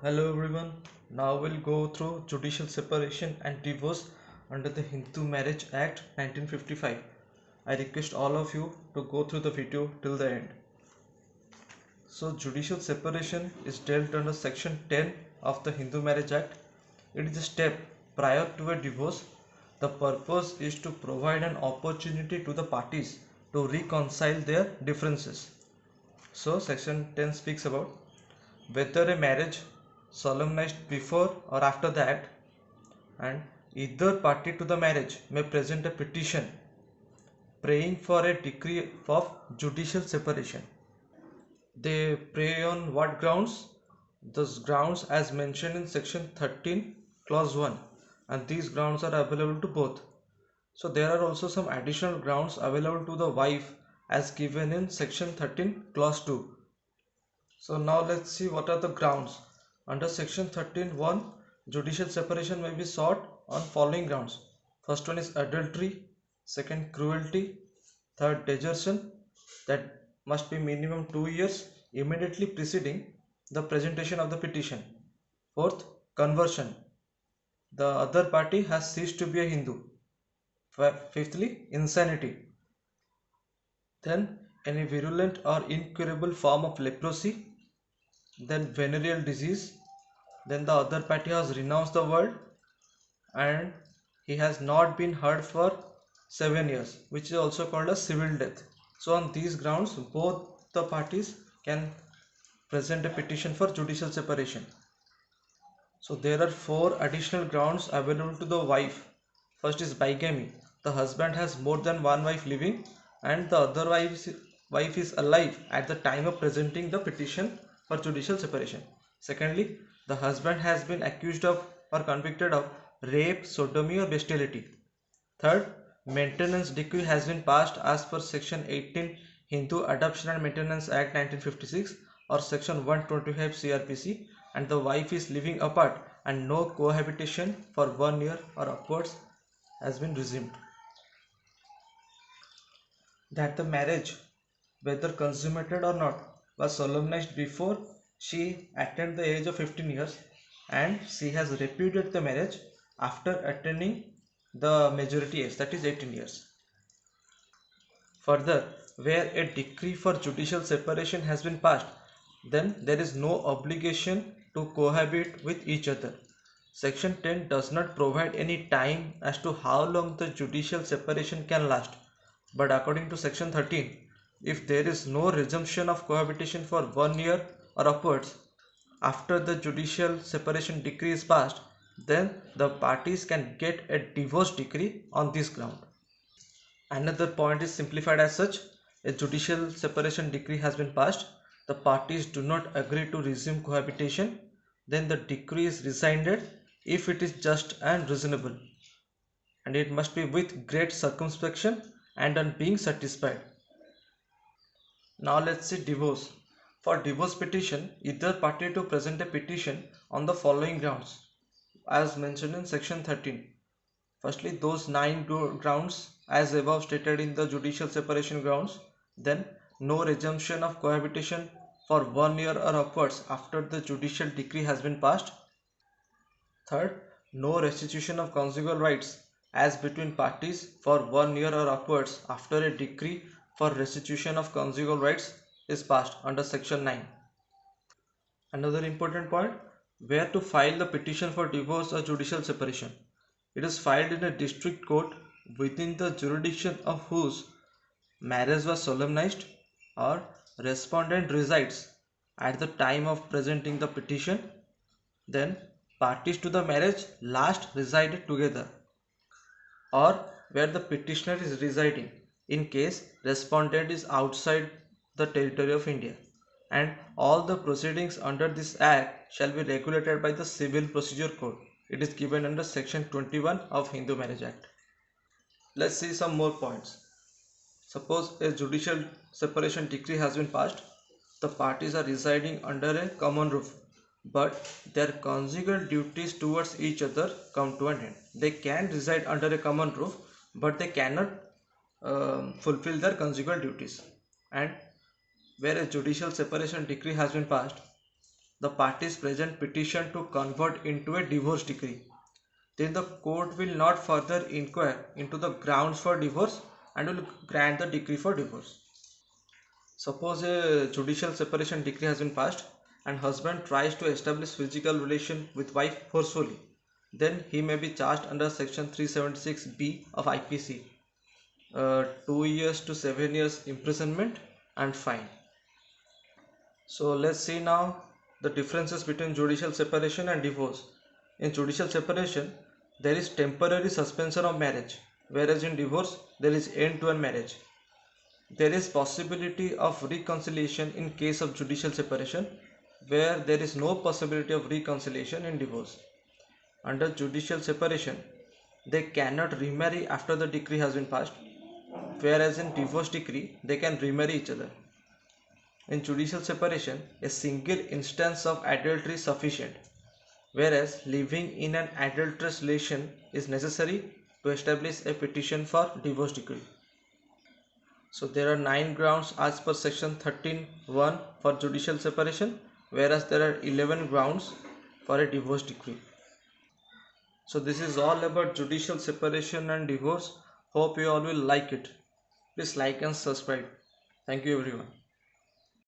Hello everyone. Now we'll go through judicial separation and divorce under the Hindu Marriage Act 1955. I request all of you to go through the video till the end. So judicial separation is dealt under section 10 of the Hindu Marriage Act. It is a step prior to a divorce. The purpose is to provide an opportunity to the parties to reconcile their differences. So section 10 speaks about whether a marriage solemnized before or after the act, and either party to the marriage may present a petition praying for a decree of judicial separation. They pray on what grounds? Those grounds as mentioned in section 13 clause 1, and these grounds are available to both. So there are also some additional grounds available to the wife as given in section 13 clause 2. So now let's see what are the grounds. Under section 13(1), judicial separation may be sought on following grounds. First one is adultery, second cruelty, third desertion, that must be minimum 2 years immediately preceding the presentation of the petition. Fourth, conversion, the other party has ceased to be a Hindu. Fifthly, insanity, then any virulent or incurable form of leprosy, then venereal disease, then the other party has renounced the world and he has not been heard for 7 years, which is also called a civil death. So on these grounds both the parties can present a petition for judicial separation. So there are 4 additional grounds available to the wife. First is bigamy, the husband has more than one wife living and the other wife is alive at the time of presenting the petition for judicial separation. Secondly, the husband has been accused of or convicted of rape, sodomy or bestiality. Third, maintenance decree has been passed as per section 18 Hindu Adoption and Maintenance Act 1956 or section 125 CRPC, and the wife is living apart and no cohabitation for 1 year or upwards has been resumed. That the marriage, whether consummated or not, was solemnized before she attained the age of 15 years and she has repudiated the marriage after attaining the majority age, that is 18 years. Further, where a decree for judicial separation has been passed, then there is no obligation to cohabit with each other. Section 10 does not provide any time as to how long the judicial separation can last, but according to section 13, if there is no resumption of cohabitation for 1 year or upwards after the judicial separation decree is passed, then the parties can get a divorce decree on this ground. Another point is simplified as such: a judicial separation decree has been passed, the parties do not agree to resume cohabitation, then the decree is rescinded if it is just and reasonable, and it must be with great circumspection and on being satisfied. Now let's see divorce. For divorce petition, either party to present a petition on the following grounds as mentioned in section 13. Firstly, those 9 grounds as above stated in the judicial separation grounds. Then no resumption of cohabitation for 1 year or upwards after the judicial decree has been passed. Third, no restitution of conjugal rights as between parties for 1 year or upwards after a decree for restitution of conjugal rights is passed under section 9. Another important point: where to file the petition for divorce or judicial separation. It is filed in a district court within the jurisdiction of whose marriage was solemnized or respondent resides at the time of presenting the petition. Then parties to the marriage last resided together, or where the petitioner is residing in case respondent is outside the territory of India, and all the proceedings under this act shall be regulated by the Civil Procedure Code. It is given under section 21 of Hindu Marriage Act. Let's see some more points. Suppose a judicial separation decree has been passed. The parties are residing under a common roof, but their conjugal duties towards each other come to an end. They can reside under a common roof, but they cannot fulfill their conjugal duties. And where a judicial separation decree has been passed, the parties present petition to convert into a divorce decree, then the court will not further inquire into the grounds for divorce and will grant the decree for divorce. Suppose a judicial separation decree has been passed and husband tries to establish physical relation with wife forcefully, then he may be charged under section 376B of IPC, 2 years to 7 years imprisonment and fine. So let's see now the differences between judicial separation and divorce. In judicial separation, there is temporary suspension of marriage, whereas in divorce, there is end-to-end marriage. There is possibility of reconciliation in case of judicial separation, where there is no possibility of reconciliation in divorce. Under judicial separation, they cannot remarry after the decree has been passed, whereas in divorce decree, they can remarry each other. In judicial separation, a single instance of adultery is sufficient, whereas living in an adulterous relation is necessary to establish a petition for divorce decree. So there are 9 grounds as per section 13(1) for judicial separation, whereas there are 11 grounds for a divorce decree. So this is all about judicial separation and divorce. Hope you all will like it. Please like and subscribe. Thank you everyone.